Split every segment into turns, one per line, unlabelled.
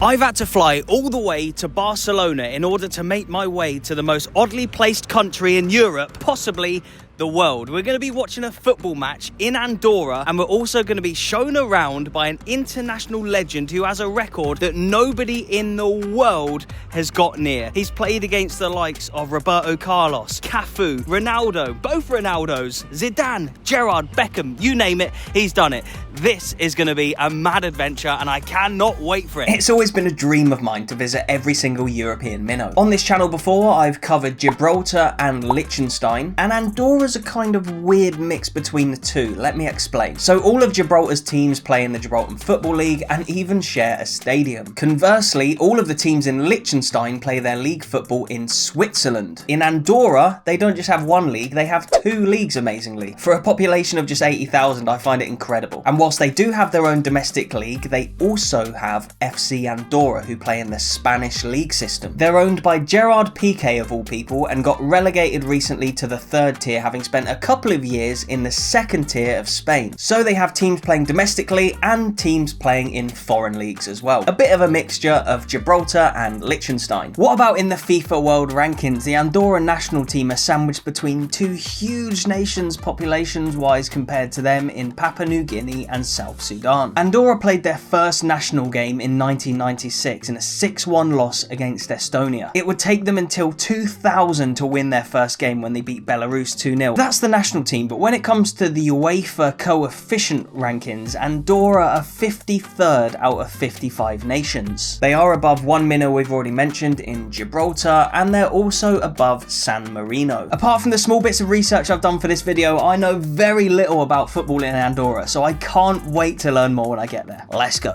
I've had to fly all the way to Barcelona in order to make my way to the most oddly placed country in Europe, possibly the world. We're going to be watching a football match in Andorra, and we're also going to be shown around by an international legend who has a record that nobody in the world has got near. He's played against the likes of Roberto Carlos, Cafu, Ronaldo, both Ronaldos, Zidane, Gerrard, Beckham, you name it, he's done it. This is going to be a mad adventure and I cannot wait for it. It's always been a dream of mine to visit every single European minnow. On this channel before, I've covered Gibraltar and Liechtenstein, and Andorra's a kind of weird mix between the two. Let me explain. So all of Gibraltar's teams play in the Gibraltar Football League and even share a stadium. Conversely, all of the teams in Liechtenstein play their league football in Switzerland. In Andorra, they don't just have one league, they have two leagues, amazingly. For a population of just 80,000, I find it incredible. And whilst they do have their own domestic league, they also have FC Andorra, who play in the Spanish league system. They're owned by Gerard Piqué of all people and got relegated recently to the third tier, having spent a couple of years in the second tier of Spain. So they have teams playing domestically and teams playing in foreign leagues as well. A bit of a mixture of Gibraltar and Liechtenstein. What about in the FIFA World Rankings? The Andorra national team are sandwiched between two huge nations populations-wise compared to them in Papua New Guinea and South Sudan. Andorra played their first national game in 1996 in a 6-1 loss against Estonia. It would take them until 2000 to win their first game when they beat Belarus 2-0. That's the national team, but when it comes to the uefa coefficient rankings, Andorra are 53rd out of 55 nations. They are above one minnow we've already mentioned in Gibraltar, and they're also above San Marino. Apart from the small bits of research I've done for this video, I know very little about football in Andorra, so I can't wait to learn more when I get there. Let's go.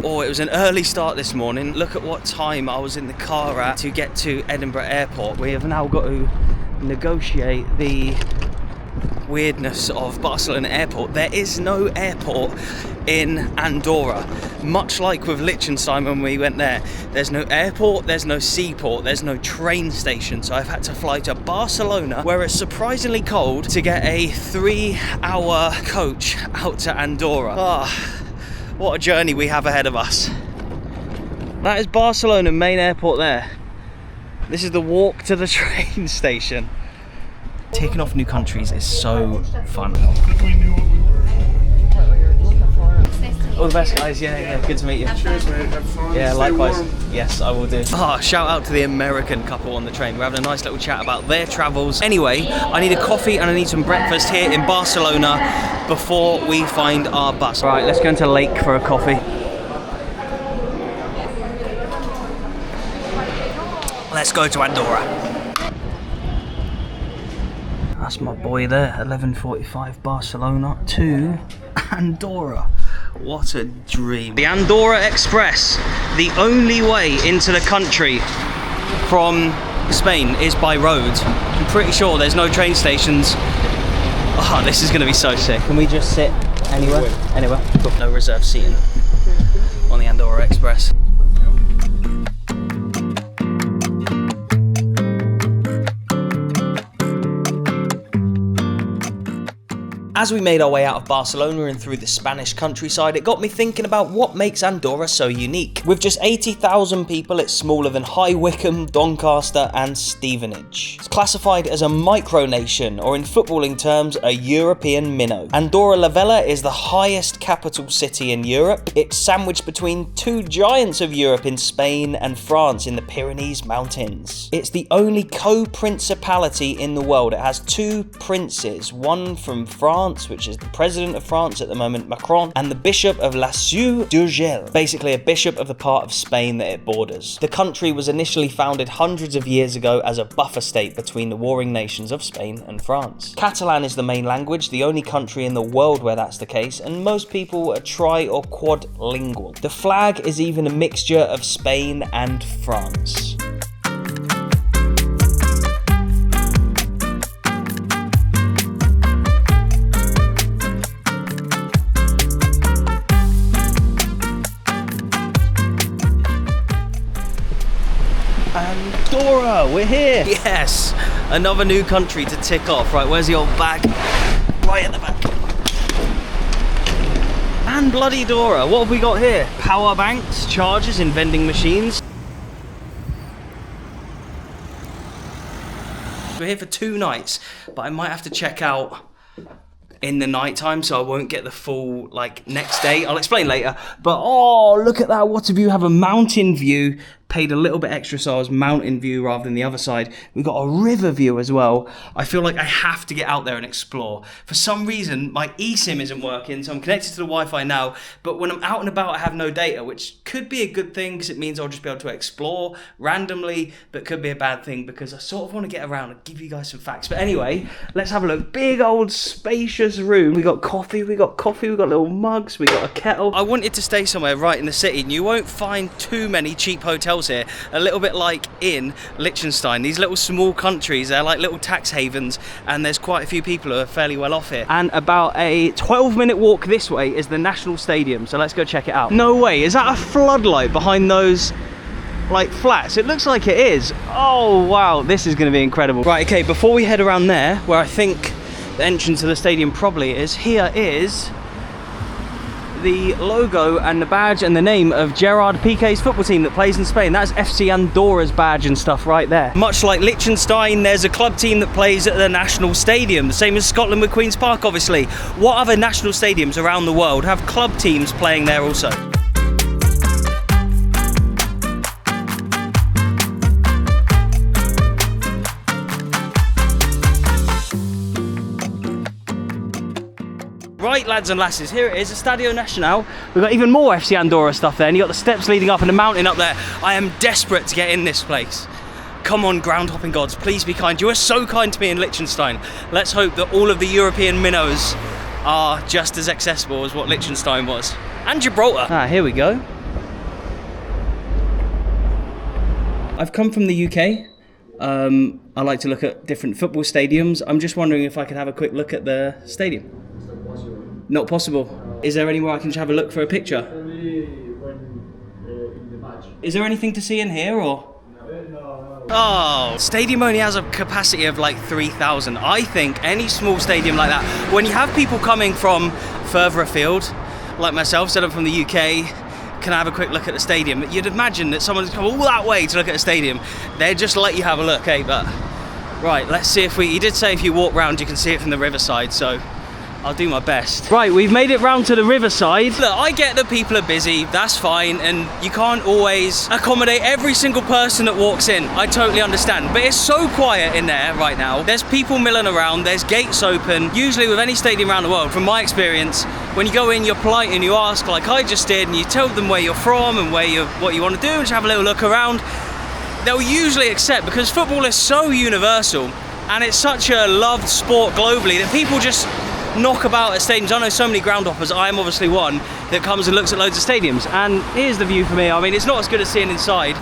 Oh, it was an early start this morning. Look at what time I was in the car at to get to Edinburgh Airport. We have now got to negotiate the weirdness of Barcelona Airport. There is no airport in Andorra. Much like with Liechtenstein when we went there. There's no airport, there's no seaport, there's no train station. So I've had to fly to Barcelona, where it's surprisingly cold, to get a 3-hour coach out to Andorra. What a journey we have ahead of us. That is Barcelona main airport there. This is the walk to the train station. Taking off new countries is so fun. All the best, guys. Yeah, good to meet you.
Cheers, mate. Have fun.
Yeah,
Stay
likewise.
warm.
Yes, I will do. Shout out to the American couple on the train. We're having a nice little chat about their travels. Anyway, I need a coffee and I need some breakfast here in Barcelona before we find our bus. Right, let's go into Lake for a coffee. Let's go to Andorra. That's my boy there, 11:45 Barcelona to Andorra. What a dream. The Andorra Express, the only way into the country from Spain is by road. I'm pretty sure there's no train stations. Oh, this is going to be so sick. Can we just sit anywhere? Anywhere. Got no reserved seating on the Andorra Express. As we made our way out of Barcelona and through the Spanish countryside, it got me thinking about what makes Andorra so unique. With just 80,000 people, it's smaller than High Wycombe, Doncaster and Stevenage. It's classified as a micronation, or in footballing terms, a European minnow. Andorra la Vella is the highest capital city in Europe. It's sandwiched between two giants of Europe in Spain and France in the Pyrenees Mountains. It's the only co-principality in the world. It has two princes, one from France, which is the president of France at the moment, Macron, and the bishop of La Seu d'Urgell, basically a bishop of the part of Spain that it borders. The country was initially founded hundreds of years ago as a buffer state between the warring nations of Spain and France. Catalan is the main language, the only country in the world where that's the case, and most people are tri or quadlingual. The flag is even a mixture of Spain and France. Andorra, we're here! Yes! Another new country to tick off. Right, where's the old bag? Right at the back. and bloody Andorra. What have we got here? Power banks, chargers in vending machines. We're here for 2 nights, but I might have to check out in the night time, so I won't get the full like next day. I'll explain later. But oh, look at that water view. Have a mountain view. Paid a little bit extra, so I was mountain view rather than the other side. We've got a river view as well. I feel like I have to get out there and explore. For some reason, my eSIM isn't working, so I'm connected to the Wi-Fi now, but when I'm out and about, I have no data, which could be a good thing because it means I'll just be able to explore randomly, but could be a bad thing because I sort of want to get around and give you guys some facts. But anyway, let's have a look. Big old spacious room. We got coffee, we got little mugs, we got a kettle. I wanted to stay somewhere right in the city, and you won't find too many cheap hotels here. A little bit like in Liechtenstein, these little small countries, they're like little tax havens, and there's quite a few people who are fairly well off here. And about a 12-minute walk this way is the National Stadium, so let's go check it out. No way, is that a floodlight behind those like flats? It looks like it is. Oh wow, this is going to be incredible. Right, okay, before we head around there, where I think the entrance to the stadium probably is, here is the logo and the badge and the name of Gerard Piqué's football team that plays in Spain. That's FC Andorra's badge and stuff right there. Much like Liechtenstein, there's a club team that plays at the National Stadium, the same as Scotland with Queen's Park, obviously. What other national stadiums around the world have club teams playing there also? Right, lads and lasses, here it is, the Stadio Nacional. We've got even more FC Andorra stuff there, and you've got the steps leading up and the mountain up there. I am desperate to get in this place. Come on, ground hopping gods, please be kind. You were so kind to me in Liechtenstein. Let's hope that all of the European minnows are just as accessible as what Liechtenstein was. And Gibraltar. Ah, here we go. I've come from the UK. I like to look at different football stadiums. I'm just wondering if I could have a quick look at the stadium. Not possible. Is there anywhere I can just have a look for a picture? Is there anything to see in here, or? Oh, stadium only has a capacity of like 3,000. I think any small stadium like that, when you have people coming from further afield, like myself, set up from the UK, can I have a quick look at the stadium? You'd imagine that someone's come all that way to look at a stadium. They'd just let you have a look, hey, but right, let's see if he did say if you walk round you can see it from the riverside, so I'll do my best. Right, we've made it round to the riverside. Look, I get that people are busy, that's fine, and you can't always accommodate every single person that walks in. I totally understand, but it's so quiet in there right now. There's people milling around, there's gates open. Usually with any stadium around the world, from my experience, when you go in, you're polite and you ask, like I just did, and you tell them where you're from and what you want to do, and just have a little look around. They'll usually accept, because football is so universal, and it's such a loved sport globally, that people just knock about at stadiums. I know so many ground hoppers, I am obviously one, that comes and looks at loads of stadiums. And here's the view for me. I mean, it's not as good as seeing inside.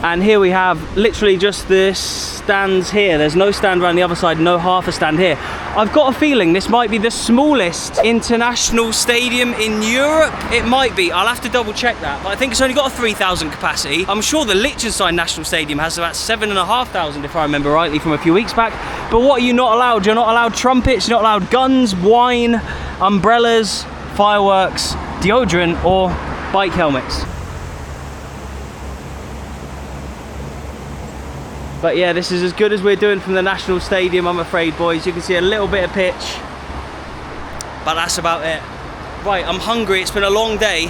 And here we have literally just this stands here. There's no stand around the other side, no half a stand here. I've got a feeling this might be the smallest international stadium in Europe. It might be, I'll have to double check that, but I think it's only got a 3,000 capacity. I'm sure the Liechtenstein National Stadium has about 7,500 if I remember rightly from a few weeks back. But what are you not allowed? You're not allowed trumpets, you're not allowed guns, wine, umbrellas, fireworks, deodorant or bike helmets. But yeah, this is as good as we're doing from the National Stadium, I'm afraid, boys. You can see a little bit of pitch, but that's about it. Right, I'm hungry, it's been a long day.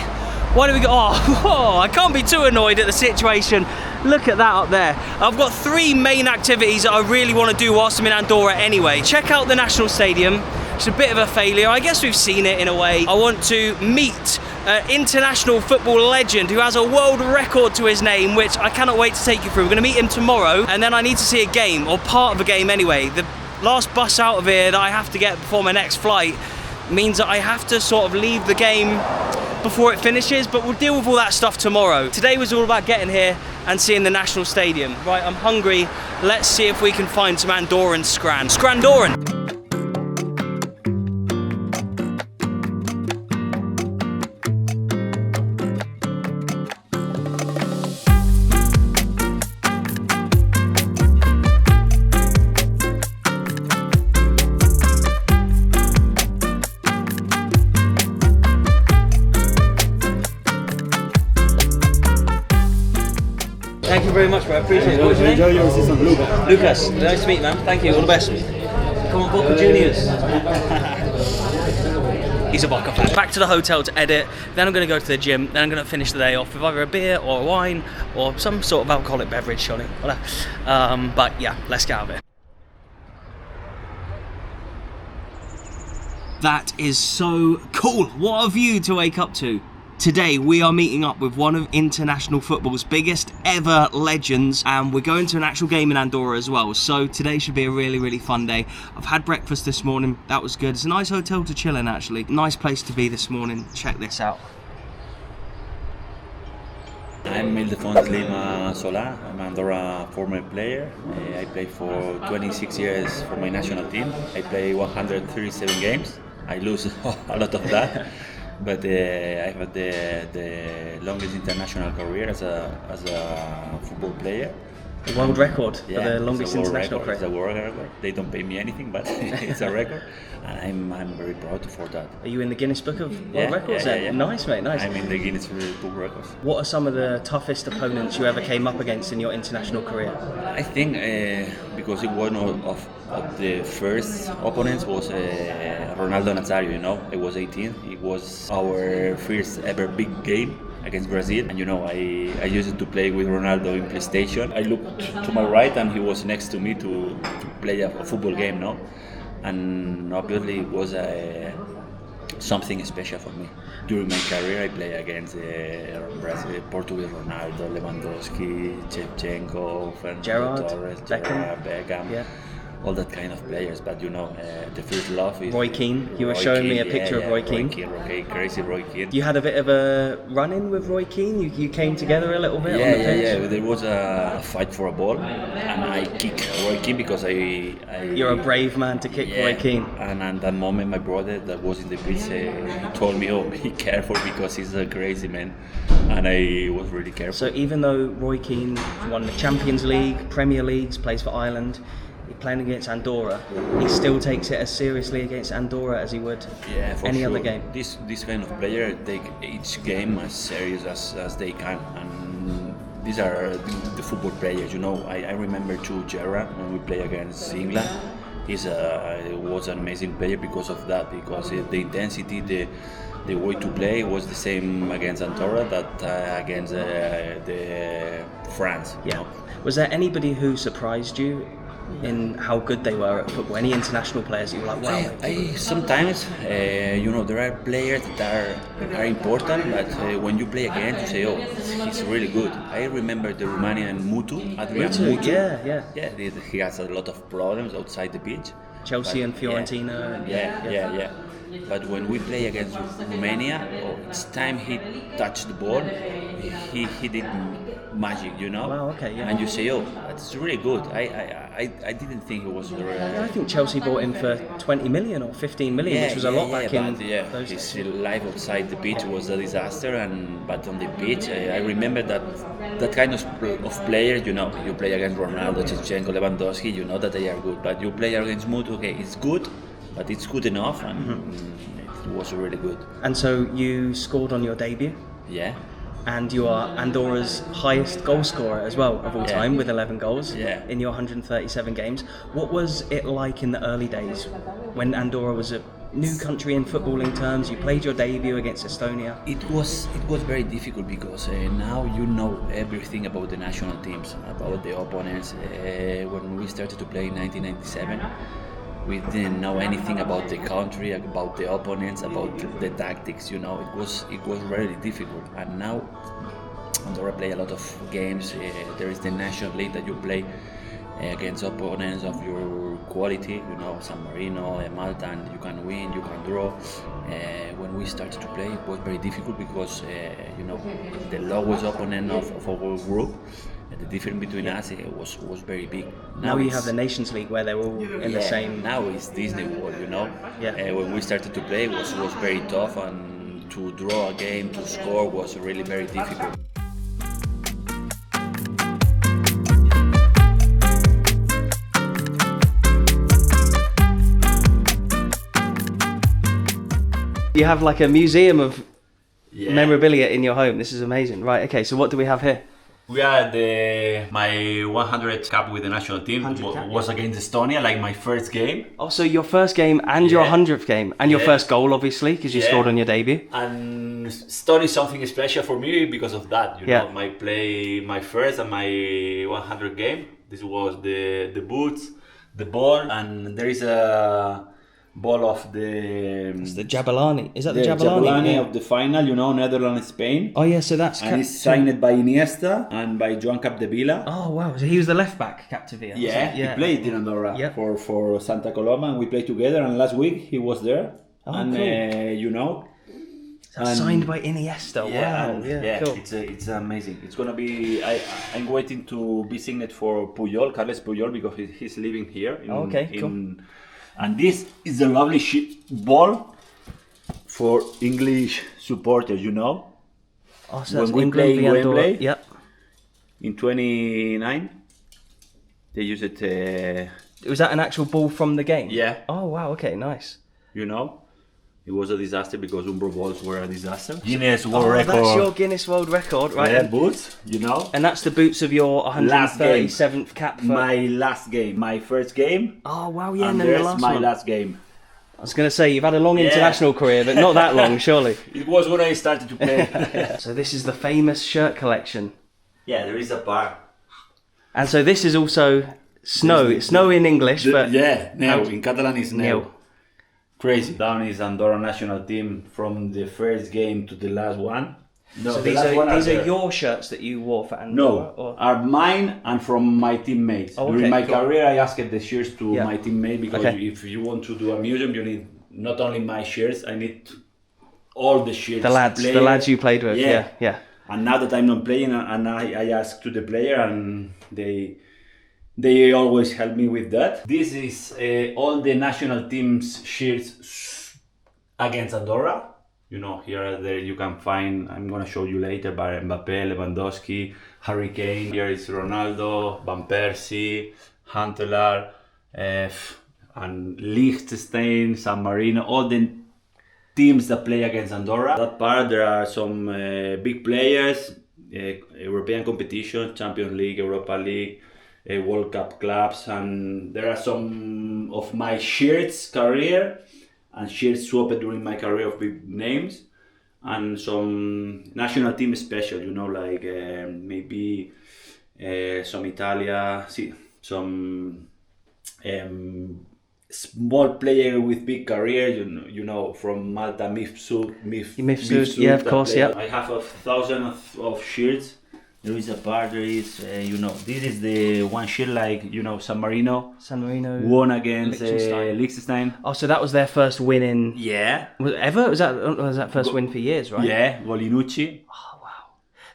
Why do we go, I can't be too annoyed at the situation. Look at that up there. I've got 3 main activities that I really want to do whilst I'm in Andorra anyway. Check out the National Stadium. It's a bit of a failure. I guess we've seen it in a way. I want to meet an international football legend who has a world record to his name, which I cannot wait to take you through. We're going to meet him tomorrow, and then I need to see a game, or part of a game anyway. The last bus out of here that I have to get before my next flight means that I have to sort of leave the game before it finishes, but we'll deal with all that stuff tomorrow. Today was all about getting here and seeing the National Stadium. Right, I'm hungry. Let's see if we can find some Andorran scran. Scrandoran! you very much, bro. I appreciate it. What's your name?
Enjoy your season, Lucas.
Lucas, nice to meet you, man. Thank you. All the best. Come on, Boca Juniors. He's a Boca fan. Back to the hotel to edit. Then I'm going to go to the gym. Then I'm going to finish the day off with either a beer or a wine or some sort of alcoholic beverage, surely. But yeah, let's get out of here. That is so cool. What a view to wake up to. Today we are meeting up with one of international football's biggest ever legends, and we're going to an actual game in Andorra as well. So today should be a really fun day. I've had breakfast this morning, that was good. It's a nice hotel to chill in actually. Nice place to be this morning. Check this out.
I'm Ildefons Lima Sola. I'm Andorra former player. I played for 26 years for my national team. I play 137 games. I lose a lot of that. But I have the longest international career as a football player.
The world record for the longest international career.
It's a world record. They don't pay me anything, but it's a record, and I'm very proud for that.
Are you in the Guinness Book of World Records then? Yeah. Nice, mate, nice.
I'm in the Guinness Book Records.
What are some of the toughest opponents you ever came up against in your international career?
I think because one of the first opponents was Ronaldo Nazario, you know. I was 18. It was our first ever big game against Brazil, and you know, I used to play with Ronaldo in PlayStation. I looked to my right and he was next to me to play a football game, no? And obviously it was something special for me. During my career I played against Brazil, Portuguese Ronaldo, Lewandowski, Shevchenko, Fernando Torres, Beckham. Yeah. All that kind of players, but you know, the first love is
Roy Keane. You were showing me a picture of Roy Keane.
Crazy Roy Keane.
You had a bit of a run-in with Roy Keane. You came together a little bit on the pitch.
Yeah. There was a fight for a ball, and I kicked Roy Keane because I.
You're a brave man to kick Roy Keane.
And at that moment, my brother that was in the pitch, he told me, "Oh, be careful because he's a crazy man," and I was really careful.
So even though Roy Keane won the Champions League, Premier Leagues, plays for Ireland, playing against Andorra, he still takes it as seriously against Andorra as he would any other game.
This kind of player take each game as serious as they can, and these are the football players. You know, I remember too Gerrard when we play against England. He was an amazing player because of that, because the intensity, the way to play was the same against Andorra that against the France.
Yeah.
You know?
Was there anybody who surprised you in how good they were at football? Any international players you were like, wow?
I sometimes, you know, there are players that are important, but when you play against, you say, oh, he's really good. I remember the Romanian Adrian Mutu.
Yeah.
He has a lot of problems outside the pitch.
Chelsea and Fiorentina.
Yeah. But when we play against Romania, each time he touched the ball, he did magic, you know.
Wow, okay, yeah.
And you say, oh, that's really good. I didn't think it was.
I think Chelsea bought him for 20 million or 15 million, which was a lot back in those days.
His life outside the pitch was a disaster, but on the pitch, I remember that kind of player, you know, you play against Ronaldo, Shevchenko, Lewandowski, you know that they are good, but you play against Mutu, okay, it's good, but it's good enough, and it was really good.
And so you scored on your debut?
Yeah.
And you are Andorra's highest goal scorer as well of all time, with 11 goals in your 137 games. What was it like in the early days when Andorra was a new country in footballing terms? You played your debut against Estonia.
It was very difficult because now you know everything about the national teams, about the opponents. When we started to play in 1997, we didn't know anything about the country, about the opponents, about the tactics. You know, it was really difficult. And now Andorra play a lot of games. There is the national league that you play against opponents of your quality. You know, San Marino, Malta, and you can win, you can draw. When we started to play, it was very difficult because you know, the lowest opponent of our group. The difference between us was very big.
Now you have the Nations League where they're all in the same.
Now it's Disney World, you know. When we started to play, it was very tough, and to draw a game, to score was really very difficult.
You have like a museum of memorabilia in your home. This is amazing. Right, okay, so what do we have here?
We are my 100th cap with the national team.
100th cap,
Was against Estonia, like my first game.
Oh, so your first game and your
Yeah.
100th game and your
Yeah.
first goal, obviously, because you
Yeah.
scored on your debut.
And Estonia is something special for me because of that. You know, my first and my 100 game. This was the boots, the ball, and there is a ball of
It's the Jabulani. Is that the,
the
Jabulani?
Jabulani
Yeah.
of the final. You know, Netherlands, Spain.
Oh yeah, so that's
And it's signed by Iniesta and by Joan Capdevila.
Oh wow, so he was the left back, Captivia.
Yeah, he played in Andorra
Yep.
for Santa Coloma, and we played together. And last week he was there,
Oh,
and
cool.
you know,
That's signed by Iniesta. Wow, yeah, cool.
it's amazing. It's gonna be. I'm waiting to be signed for Puyol, Carles Puyol, because he's living here.
Cool.
And this is a lovely ball for English supporters. You know,
Oh, so
when
that's
we
England
play
v Andorra.
Wembley,
Yep.
in 29, they use it.
Was that an actual ball from the game?
Yeah.
Oh wow, okay, nice.
You know, it was a disaster because Umbro balls were a disaster. Guinness World
Oh,
Record.
that's your Guinness World Record, right?
Yeah, boots, you know.
And that's the boots of your 137th cap. For...
My last game, my first game.
Oh wow, yeah,
And
and then the
there's
last
my
one.
last game.
I was going to say, you've had a long international career, but not that long, surely.
It was when I started to play.
So this is the famous shirt collection.
Yeah, there is a bar.
And so this is also snow. It's snow in English, but...
Yeah, neu. In Catalan is neu.
Neu.
Crazy. Down is Andorra national team from the first game to the last one. No,
So
the
these
last one
are
there.
your shirts that you wore for Andorra?
No,
Or...
are mine and from my teammates.
Oh, okay,
During my
cool.
career, I asked the shirts to
Yeah.
my teammate because
Okay.
if you want to do a museum, you need not only my shirts, I need all the shirts.
The lads you played with, yeah.
And now that I'm not playing, and I ask to the player, and they always help me with that. This is all the national team's shirts against Andorra. You know, here there you can find, I'm gonna show you later, by Mbappe, Lewandowski, Harry Kane. Here is Ronaldo, Van Persie, Huntelaar, and Liechtenstein, San Marino, all the teams that play against Andorra. That part, there are some big players, European competition, Champions League, Europa League, World Cup clubs, and there are some of my shirts career and shirts swapped during my career of big names, and some national team special, you know, like maybe some Italia, some small player with big career, you know, from Malta, Mifsud,
yeah, of course, yeah.
I have 1,000 of shirts. There is a part, there is, you know, this is the one shirt, like, you know, San Marino won against Liechtenstein.
Oh, so that was their first win in...
Yeah.
Was that first win for years, right?
Yeah, Golinucci.
Oh, wow.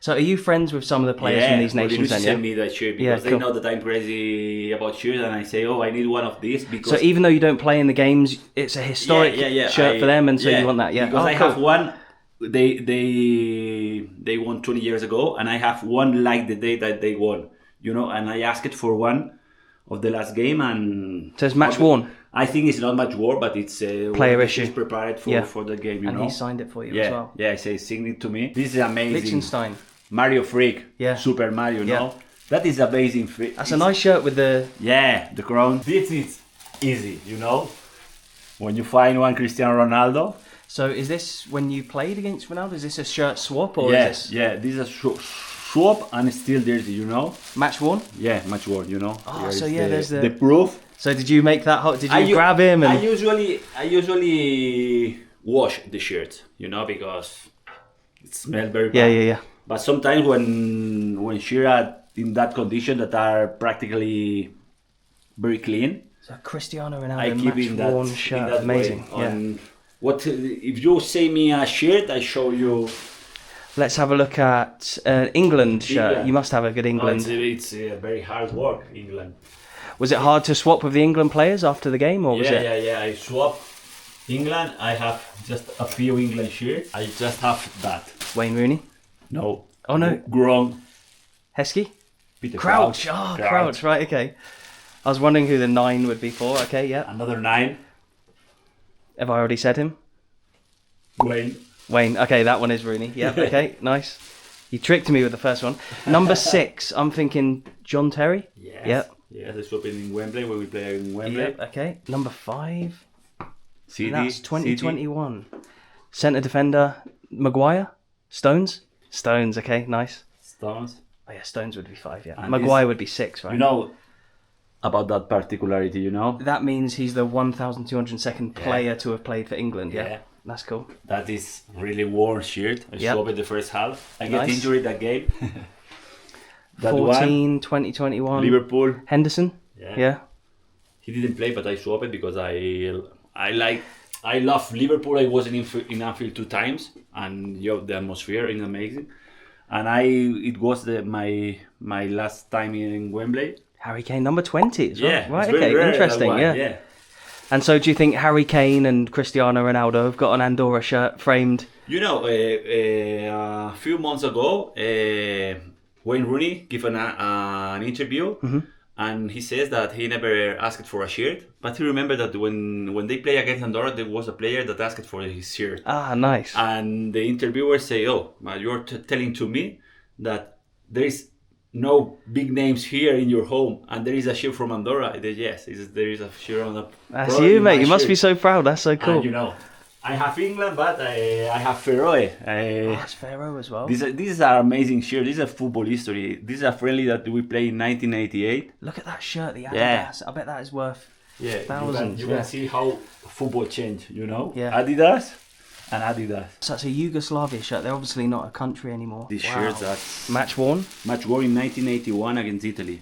So are you friends with some of the players from these nations then,
sent me that shirt because
cool.
they know that I'm crazy about shirts, and I say, oh, I need one of these because...
So even though you don't play in the games, it's a historic shirt for them, and so you want that, yeah.
Because I
cool.
have one, they won 20 years ago, and I have one like the day that they won, you know, and I asked for one of the last game, and...
So it's match worn?
I think it's not match worn, but it's
player issue.
It's prepared for the game, you know.
And he signed it for you as well.
Yeah, I say, sing it to me. This is amazing.
Liechtenstein.
Mario Freak,
Yeah.
Super Mario,
Yeah.
no? That is amazing.
That's a nice shirt with the...
Yeah, the crown. This is easy, you know? When you find one Cristiano Ronaldo.
So is this when you played against Ronaldo? Is this a shirt swap or is this...
Yeah, this is a swap and still dirty, you know?
Match worn?
Yeah, much worn, you know?
Oh,
Here
so
is
yeah, there's
the proof.
So did you make that hot? Did you grab him? And...
I usually wash the shirt, you know, because it smells very bad.
Yeah.
But sometimes when shirts are in that condition that are practically very clean,
So Cristiano
I
Ronaldo
keep in that,
match-worn
in
shirt,
that
amazing.
way. And what if you say me a shirt, I show you.
Let's have a look at England shirt.
England.
You must have a good England.
It's very hard work, England.
Was it hard to swap with the England players after the game, or was it?
Yeah. I swap England. I have just a few England shirts. I just have that.
Wayne Rooney?
No.
Oh no.
Gronk.
Heskey?
Peter
Crouch. Oh, Crouch. Right. Okay. I was wondering who the 9 would be for. Okay. Yeah.
Another 9.
Have I already said him?
Wayne.
Wayne. Okay, that one is Rooney. Yeah. Okay. Nice. You tricked me with the first one. Number 6, I'm thinking John Terry.
Yes.
Yep.
Yes, I swapped it in Wembley when we play in Wembley.
Yep. Okay. Number 5.
City.
That's 2021. Centre defender Maguire. Stones. Stones. Okay. Nice.
Stones.
Oh yeah, Stones would be 5. Yeah.
And
Maguire would be 6, right?
You know about that particularity, you know?
That means he's the 1,202nd player to have played for England. Yeah.
Yeah.
That's cool.
That is really worn shirt. I swapped it the first half. I get
Nice.
injured that game. That
14, 2021.
Liverpool.
Henderson.
Yeah.
Yeah.
He didn't play, but I swapped it because I love Liverpool. I was in Anfield 2 times, and the atmosphere is amazing. And it was my last time in Wembley.
Harry Kane, number 20 as well.
Yeah,
Right,
it's very
okay,
rare,
interesting,
that one,
yeah.
yeah.
And so do you think Harry Kane and Cristiano Ronaldo have got an Andorra shirt framed?
You know, a few months ago, Wayne Rooney gave an interview, and he says that he never asked for a shirt, but he remembered that when they play against Andorra, there was a player that asked for his shirt.
Ah, nice.
And the interviewer say, "Oh, but you're telling to me that there is no big names here in your home, and there is a shirt from Andorra." I said, "Yes, there is a shirt on the."
That's you, mate. You must be so proud. That's so cool.
And, you know, I have England, but I have Feroe.
That's Pharaoh as well.
This is an amazing shirt. This is a football history. This is a friendly that we played in 1988.
Look at that shirt, the Adidas.
Yeah.
I bet that is worth
Thousands. You can see how football changed, you know?
Yeah.
Adidas and Adidas.
So it's a Yugoslavia shirt. They're obviously not a country anymore.
These shirts are
match worn
in 1981 against Italy.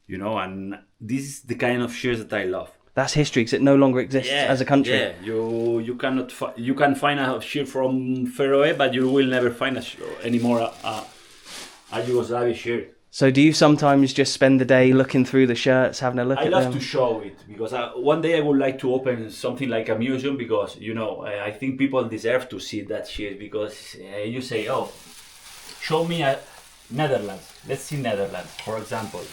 You know, and this is the kind of shirts that I love.
That's history because it no longer exists as a country.
Yeah, you cannot you can find a shirt from Feroe, but you will never find anymore a Yugoslavia shirt.
So do you sometimes just spend the day looking through the shirts, having a look at them?
I love to show it because one day I would like to open something like a museum because, you know, I think people deserve to see that shit because you say, oh, show me Netherlands. Let's see Netherlands, for example.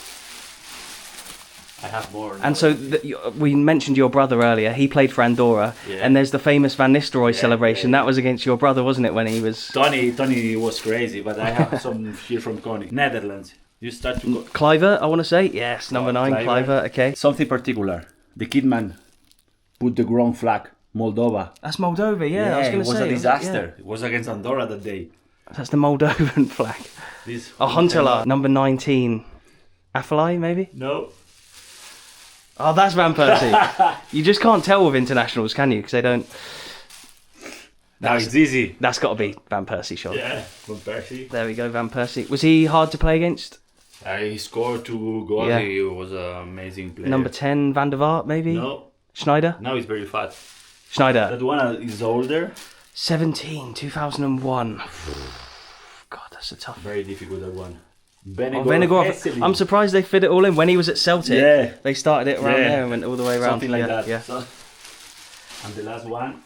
I have more.
And so we mentioned your brother earlier. He played for Andorra, and there's the famous Van Nistelrooy celebration. That was against your brother, wasn't it? When he was
Tony was crazy, but I have some here from Connie. Netherlands. You start to go.
Cliver, I want to say yes, number 9, Cliver. Okay.
Something particular. The Kidman put the ground flag. Moldova.
That's Moldova. Yeah, I was going to say
it was a disaster. It was against Andorra that day.
That's the Moldovan flag. Huntelaar, number 19. Affalay, maybe?
No.
Oh, that's Van Persie. You just can't tell with internationals, can you? Because they don't.
Now it's easy.
That's got to be Van Persie, Sean.
Yeah, Van Persie.
There we go, Van Persie. Was he hard to play against?
He scored 2 goals. Yeah. He was an amazing player.
Number 10, Van der Vaart, maybe?
No.
Schneider?
Now he's very fat.
Schneider.
That one is older.
17, 2001. God, that's a tough.
Very difficult, that one.
Vennegoor. I'm surprised they fit it all in. When he was at Celtic, they started it around there and went all the way around.
Something like that.
Yeah.
So, and the last one?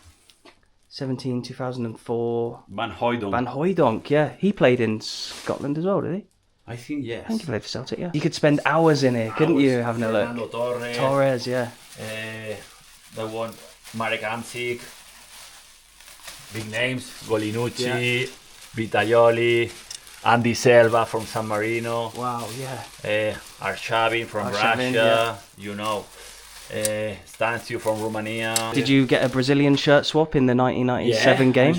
17, 2004.
Van Hooijdonk.
Van Hooijdonk, yeah. He played in Scotland as well, did he?
I think yes.
I think he played for Celtic, yeah. You could spend hours in here, couldn't you, having a look? Torres, yeah.
The one, Marek Hamsik. Big names. Golinucci, Vitaioli, Andy Selva from San Marino.
Wow, yeah.
Arshavin from Russia, you know. Stanciu from Romania.
Did you get a Brazilian shirt swap in the 1997 game?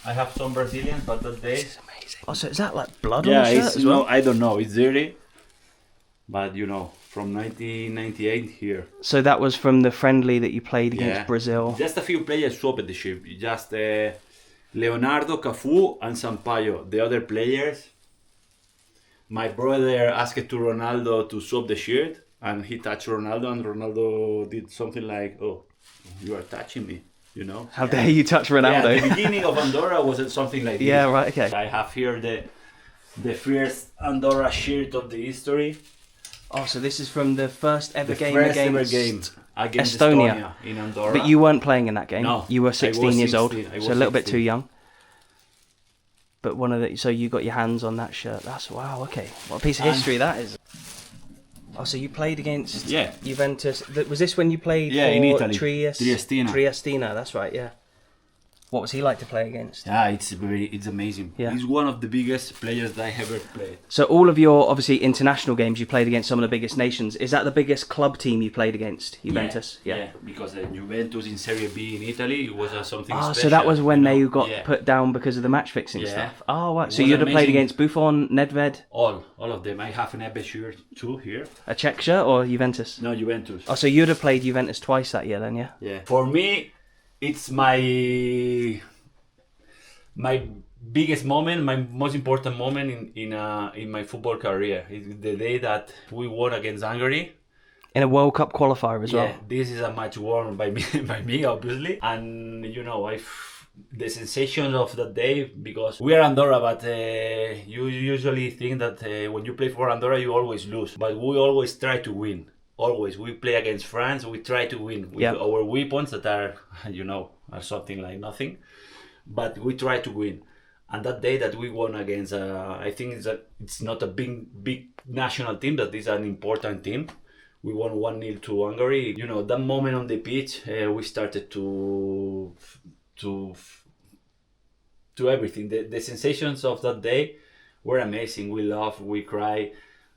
I have some Brazilians, but those days.
This is amazing. Oh, so is that like blood on the shirt as well?
No, I don't know. It's dirty. But you know, from 1998 here.
So that was from the friendly that you played against Brazil.
Just a few players swapped the shirt. Just Leonardo, Cafu, and Sampaio. The other players. My brother asked to Ronaldo to swap the shirt. And he touched Ronaldo, and Ronaldo did something like, "Oh, you are touching me," you know.
How dare you touch Ronaldo?
Yeah, the beginning of Andorra was something like this.
Yeah, right, okay.
I have here the first Andorra shirt of the history.
Oh, so this is from the first ever game
against Estonia in Andorra.
But you weren't playing in that game.
No,
you were 16 years old, so a little bit too young. But so you got your hands on that shirt. That's wow. Okay, what a piece of history that is. Oh, so you played against Juventus. Was this when you played for
in Italy?
Triestina, that's right, yeah. What was he like to play against?
Yeah, it's amazing.
Yeah.
He's one of the biggest players that I ever played.
So all of your, obviously, international games, you played against some of the biggest nations. Is that the biggest club team you played against, Juventus?
Yeah, because Juventus in Serie B in Italy, it was something special.
So that was when they got
Yeah.
put down because of the match fixing stuff. Oh, wow.
It
So
was
you'd have played
amazing.
against Buffon, Nedved,
All of them. I have an Ebbe shirt too here.
a Czech shirt, or Juventus?
No, Juventus.
Oh, so you'd have played Juventus twice that year then, yeah?
Yeah. For me, it's my biggest moment, my most important moment in my football career. It's the day that we won against Hungary.
In a World Cup qualifier as well.
Yeah, this is a match won by me, obviously. And the sensation of that day, because we are Andorra, but you usually think that when you play for Andorra, you always lose. But we always try to win. Always. We play against France, we try to win with our weapons that are something like nothing. But we try to win. And that day that we won against, I think it's not a big national team, that is an important team. We won 1-0 to Hungary. That moment on the pitch, we started to everything. The sensations of that day were amazing. We laughed, we cried,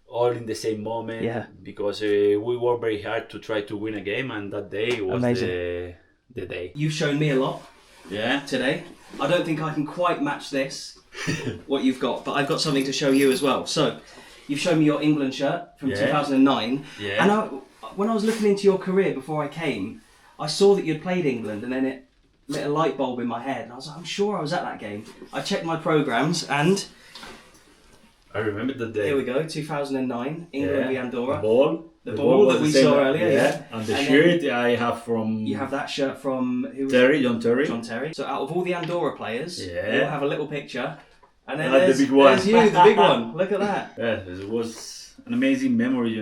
all in the same moment.
Yeah.
Because we worked very hard to try to win a game, and that day was the day.
You've shown me a lot
Yeah.
today. I don't think I can quite match this, what you've got, but I've got something to show you as well. So, you've shown me your England shirt from 2009.
Yeah.
And when I was looking into your career before I came, I saw that you'd played England, and then it lit a light bulb in my head. And I was like, I'm sure I was at that game. I checked my programmes, and
I remember the day.
here we go, 2009, England v Andorra.
The
ball
was
that we
the same.
saw earlier,
Yeah. And the
And
shirt I have from
You have that shirt from who was
John Terry.
John Terry. So out of all the Andorra players,
Yeah.
you'll have a little picture. And then
The
there's,
big one.
there's you, the big one. Look at that.
Yeah, it was an amazing memory,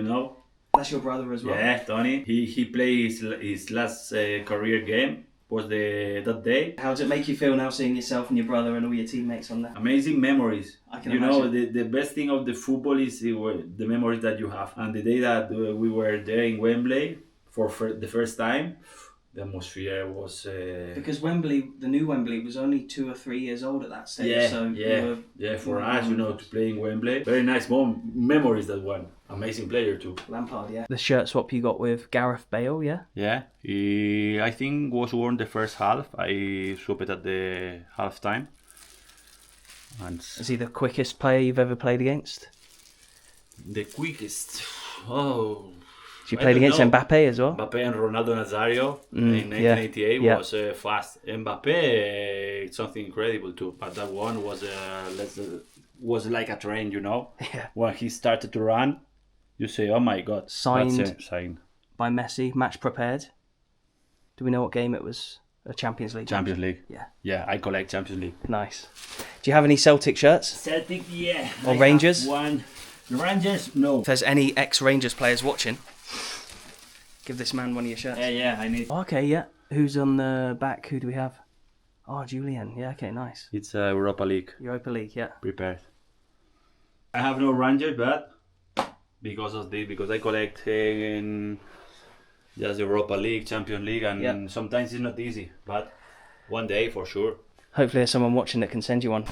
That's your brother as well.
Yeah, Tony. He played his last career game. Was that day.
How does it make you feel now seeing yourself and your brother and all your teammates on there?
Amazing memories.
I can imagine.
The best thing of the football is the memories that you have. And the day that we were there in Wembley for the first time, the atmosphere was...
Because Wembley, the new Wembley, was only 2 or 3 years old at that stage.
Yeah,
so
for us, to play in Wembley. Very nice memories, that one. Amazing player too.
Lampard, yeah. The shirt swap you got with Gareth Bale, yeah?
Yeah, he, I think, was worn the first half. I swapped it at the half time. And
Is he the quickest player you've ever played against?
the quickest... Oh...
You played against Mbappe as well?
Mbappe and Ronaldo Nazario in 1988 was fast. Mbappe, it's something incredible too. But that one was like a train,
Yeah.
When he started to run, you say, "Oh my God!"
Signed
signed
by Messi, match prepared. Do we know what game it was? A Champions League.
Champions League.
Yeah.
Yeah, I collect Champions League.
Nice. Do you have any Celtic shirts?
Celtic, yeah.
Or Rangers?
One. Rangers, no.
If there's any ex-Rangers players watching, give this man one of your shirts.
Yeah, I need.
Okay, yeah. Who's on the back? Who do we have? Oh, Julian. Yeah, okay, nice.
It's Europa League.
Europa League, yeah.
Prepared. I have no Rangers, but because I collect in just Europa League, Champions League, and sometimes it's not easy, but one day for sure.
Hopefully there's someone watching that can send you one.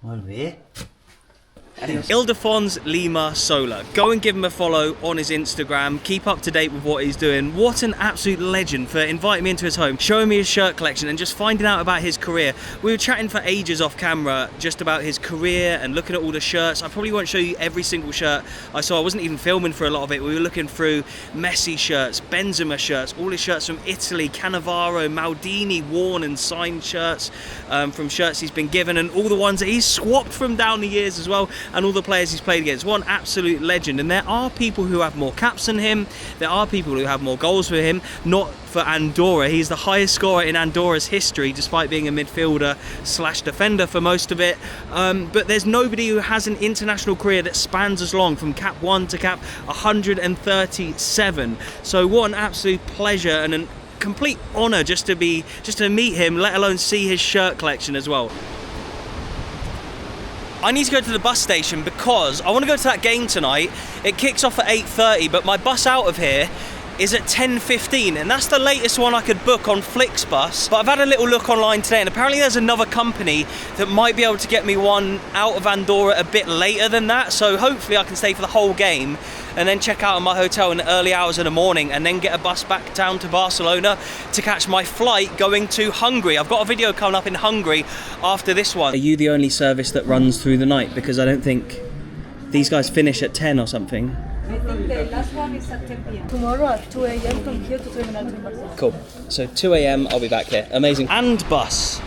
Molt bé.
Ildefons Lima Sola. Go and give him a follow on his Instagram. Keep up to date with what he's doing. What an absolute legend for inviting me into his home, showing me his shirt collection and just finding out about his career. We were chatting for ages off camera just about his career and looking at all the shirts. I probably won't show you every single shirt I saw. I wasn't even filming for a lot of it. We were looking through Messi shirts, Benzema shirts, all his shirts from Italy, Cannavaro, Maldini, worn and signed shirts, from shirts he's been given, and all the ones that he's swapped from down the years as well, and all the players he's played against. One absolute legend. And there are people who have more caps than him. There are people who have more goals for him. Not for Andorra. He's the highest scorer in Andorra's history, despite being a midfielder slash defender for most of it. But there's nobody who has an international career that spans as long, from cap 1 to cap 137. So what an absolute pleasure and a complete honour just to meet him, let alone see his shirt collection as well. I need to go to the bus station because I want to go to that game tonight. It kicks off at 8:30, but my bus out of here is at 10:15, and that's the latest one I could book on Flixbus. But I've had a little look online today, and apparently there's another company that might be able to get me one out of Andorra a bit later than that, so hopefully I can stay for the whole game and then check out of my hotel in the early hours of the morning and then get a bus back down to Barcelona to catch my flight going to Hungary. I've got a video coming up in Hungary after this one. Are you the only service that runs through the night? Because I don't think these guys finish at 10 or something.
I think the last one is at 10 p.m. Tomorrow at 2 a.m. from here to terminal to Barcelona.
Cool. So 2 a.m. I'll be back here. Amazing. And bus.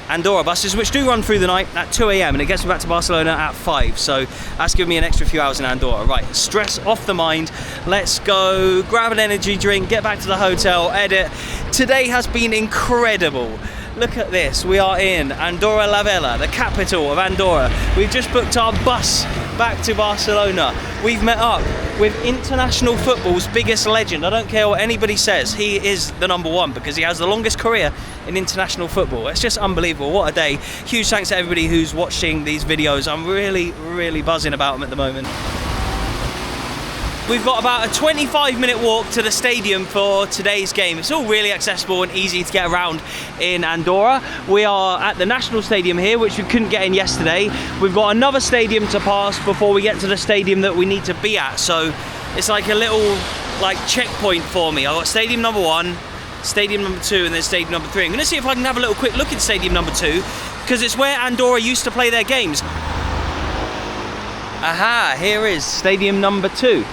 Andorra buses, which do run through the night at 2 a.m. and it gets me back to Barcelona at 5. So that's given me an extra few hours in Andorra. Right, stress off the mind. Let's go grab an energy drink, get back to the hotel, edit. Today has been incredible. Look at this. We are in Andorra la Vella, the capital of Andorra. We've just booked our bus back to Barcelona. We've met up with international football's biggest legend. I don't care what anybody says, he is the number one because he has the longest career in international football. It's just unbelievable. What a day. Huge thanks to everybody who's watching these videos. I'm really buzzing about them at the moment. We've got about a 25-minute walk to the stadium for today's game. It's all really accessible and easy to get around in Andorra. We are at the National Stadium here, which we couldn't get in yesterday. We've got another stadium to pass before we get to the stadium that we need to be at. So it's like a little checkpoint for me. I've got stadium number 1, stadium number 2, and then stadium number 3. I'm going to see if I can have a little quick look at stadium number 2, because it's where Andorra used to play their games. Aha, here is stadium number 2.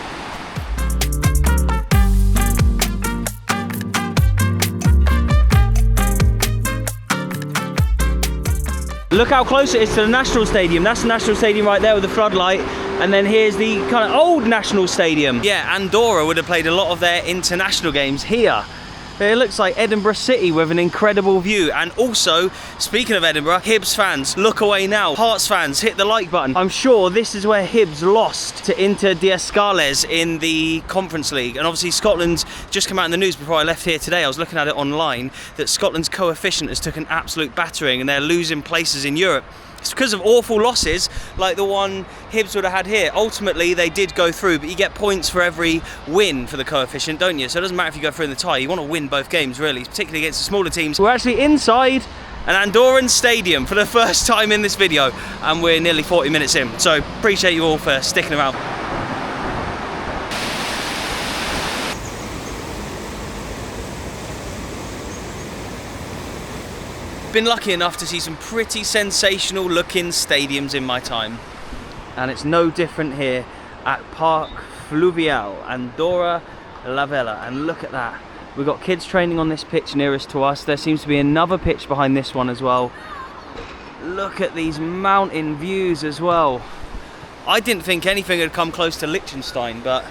Look how close it is to the National Stadium. That's the National Stadium right there with the floodlight. And then here's the kind of old National Stadium. Yeah, Andorra would have played a lot of their international games here. It looks like Edinburgh City with an incredible view. And also, speaking of Edinburgh, Hibs fans, look away now. Hearts fans, hit the like button. I'm sure this is where Hibs lost to Inter d'Escales in the Conference League. And obviously Scotland's just come out in the news before I left here today. I was looking at it online, that Scotland's coefficient has took an absolute battering and they're losing places in Europe. It's because of awful losses like the one Hibs would have had here. Ultimately, they did go through, but you get points for every win for the coefficient, don't you? So it doesn't matter if you go through in the tie. You want to win both games, really, particularly against the smaller teams. We're actually inside an Andorran stadium for the first time in this video, and we're nearly 40 minutes in. So appreciate you all for sticking around. Been lucky enough to see some pretty sensational looking stadiums in my time, and it's no different here at Parc Fluvial Andorra la Vella. And look at that, we've got kids training on this pitch nearest to us. There seems to be another pitch behind this one as well. Look at these mountain views as well. I didn't think anything had come close to Liechtenstein, but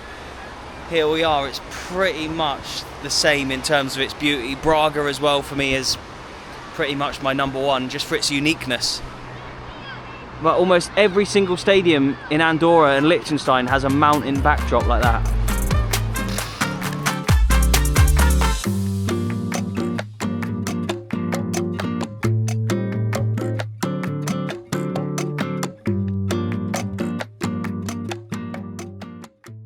here we are. It's pretty much the same in terms of its beauty. Braga as well for me is pretty much my number one, just for its uniqueness. But almost every single stadium in Andorra and Liechtenstein has a mountain backdrop like that.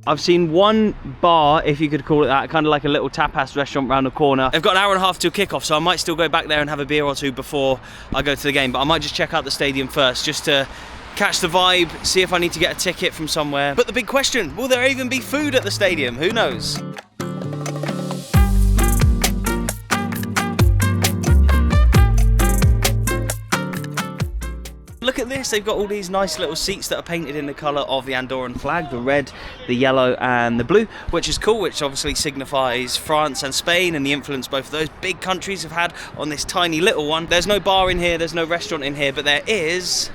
I've seen one bar, if you could call it that, kind of like a little tapas restaurant around the corner. I've got an hour and a half to kick-off, so I might still go back there and have a beer or two before I go to the game, but I might just check out the stadium first, just to catch the vibe, see if I need to get a ticket from somewhere. But the big question, will there even be food at the stadium? Who knows? Look at this, they've got all these nice little seats that are painted in the colour of the Andorran flag, the red, the yellow and the blue, which is cool, which obviously signifies France and Spain and the influence both of those big countries have had on this tiny little one. There's no bar in here, there's no restaurant in here, but there is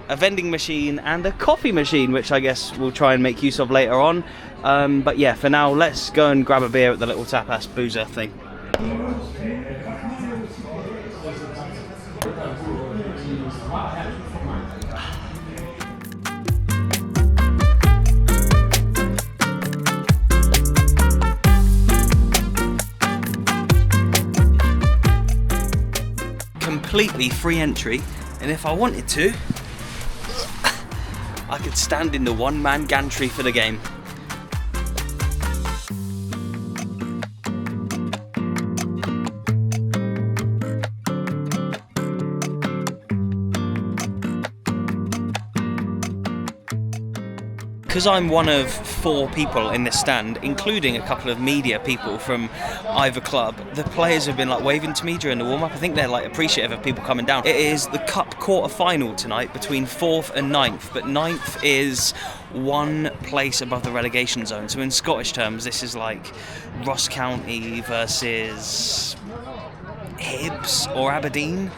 a vending machine and a coffee machine, which I guess we'll try and make use of later on. But yeah, for now, let's go and grab a beer at the little tapas boozer thing. Completely free entry, and if I wanted to, I could stand in the one-man gantry for the game. because I'm one of 4 people in this stand, including a couple of media people from either club, the players have been like waving to me during the warm-up. I think they're like appreciative of people coming down. It is the cup quarter-final tonight between 4th and 9th, but 9th is one place above the relegation zone. So in Scottish terms, this is like Ross County versus Hibs or Aberdeen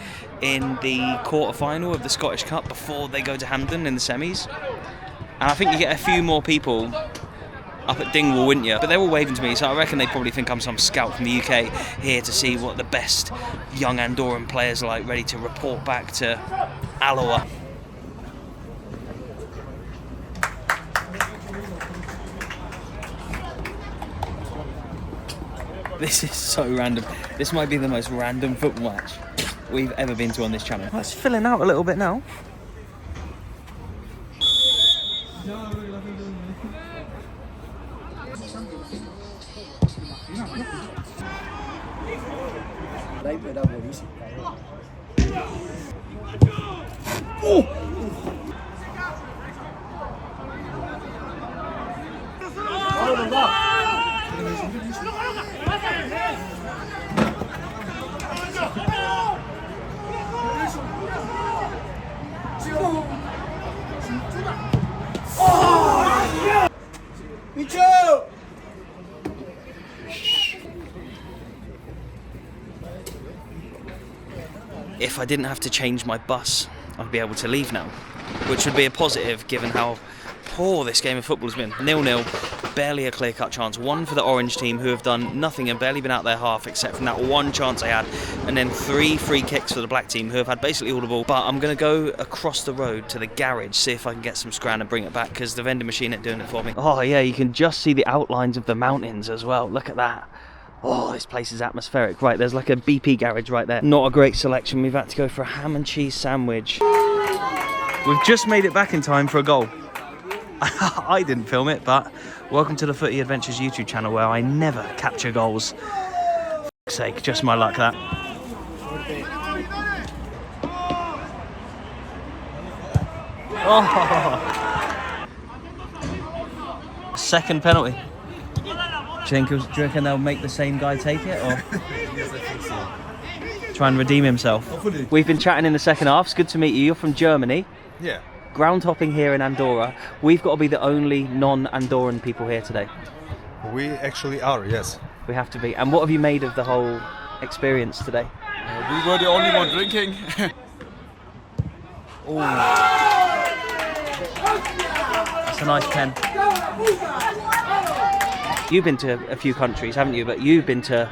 in the quarter-final of the Scottish Cup before they go to Hampden in the semis. And I think you get a few more people up at Dingwall, wouldn't you? But they're all waving to me, so I reckon they probably think I'm some scout from the UK here to see what the best young Andorran players are like, ready to report back to Alloa. This is so random. This might be the most random football match we've ever been to on this channel. Oh, it's filling out a little bit now. If I didn't have to change my bus, I'd be able to leave now, which would be a positive given how poor this game of football has been. 0-0, barely a clear-cut chance. One for the orange team, who have done nothing and barely been out their half except from that one chance they had, and then 3 free kicks for the black team, who have had basically all the ball. But I'm going to go across the road to the garage, see if I can get some scran and bring it back, because the vending machine ain't doing it for me. Oh yeah, you can just see the outlines of the mountains as well. Look at that. Oh, this place is atmospheric. Right, there's like a BP garage right there. Not a great selection. We've had to go for a ham and cheese sandwich. We've just made it back in time for a goal. I didn't film it, but welcome to the Footy Adventures YouTube channel, where I never capture goals. For fuck's sake, just my luck that. Oh. Second penalty. Do you reckon they'll make the same guy take it, or
Yes, I think so.
try and redeem himself?
Hopefully.
We've been chatting in the second half. It's good to meet you. You're from Germany.
Yeah.
Ground hopping here in Andorra. We've got to be the only non-Andorran people here today.
We actually are, yes.
We have to be. And what have you made of the whole experience today?
We were the only one drinking.
Oh, that's a nice pen. You've been to a few countries, haven't you? But you've been to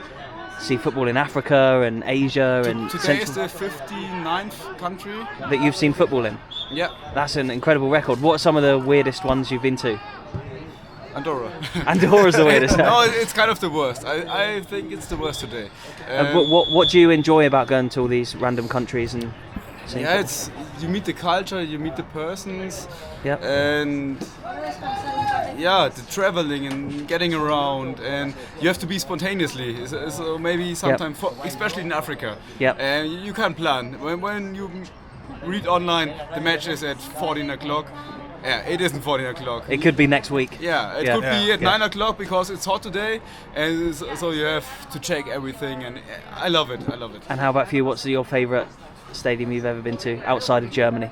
see football in Africa and Asia and
Today is the 59th country.
that you've seen football in.
Yeah,
That's an incredible record. What are some of the weirdest ones you've been to?
Andorra.
Andorra's the weirdest.
No, it's kind of the worst. I think it's the worst today.
What do you enjoy about going to all these random countries and seeing
Yeah,
football?
it's you meet the culture, you meet the persons,
Yep.
and yeah, the traveling and getting around, and you have to be spontaneously. So maybe sometime, especially in Africa,
Yep.
and you can't plan. When you read online, the match is at 14 o'clock. Yeah, it isn't 14 o'clock.
It could be next week.
Yeah, it
Yeah.
could be at
Yeah.
9 o'clock because it's hot today, and so you have to check everything, and I love it. I love it.
And how about for you? What's your favourite stadium you've ever been to outside of Germany?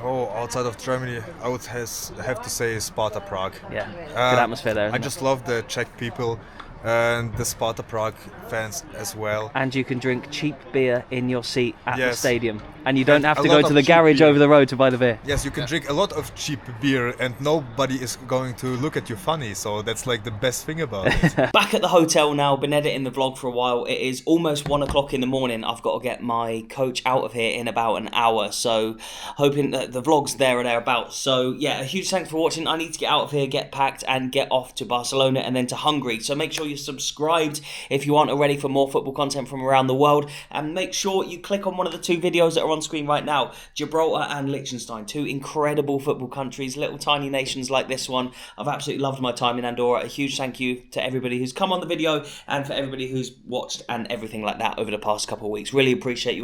Oh, outside of Germany, I would have to say Sparta Prague.
Yeah, good atmosphere there.
I just love the Czech people and the Sparta Prague fans as well.
And you can drink cheap beer in your seat at the
Yes.
stadium, and you don't
And
have
a
to
lot
go
of
to the
cheap
garage
beer.
over the road to buy the beer.
Yes, you can drink a lot of cheap beer and nobody is going to look at you funny, so that's like the best thing about it.
Back at the hotel now, been editing the vlog for a while. It is almost 1 o'clock in the morning. I've got to get my coach out of here in about an hour, so hoping that the vlog's there or thereabouts. So yeah, a huge thanks for watching. I need to get out of here, get packed, and get off to Barcelona and then to Hungary. So make sure you're subscribed if you aren't already for more football content from around the world, and make sure you click on one of the 2 videos that are on screen right now. Gibraltar and Liechtenstein, 2 incredible football countries, little tiny nations like this one. I've absolutely loved my time in Andorra. A huge thank you to everybody who's come on the video and for everybody who's watched and everything like that over the past couple of weeks. Really appreciate you all.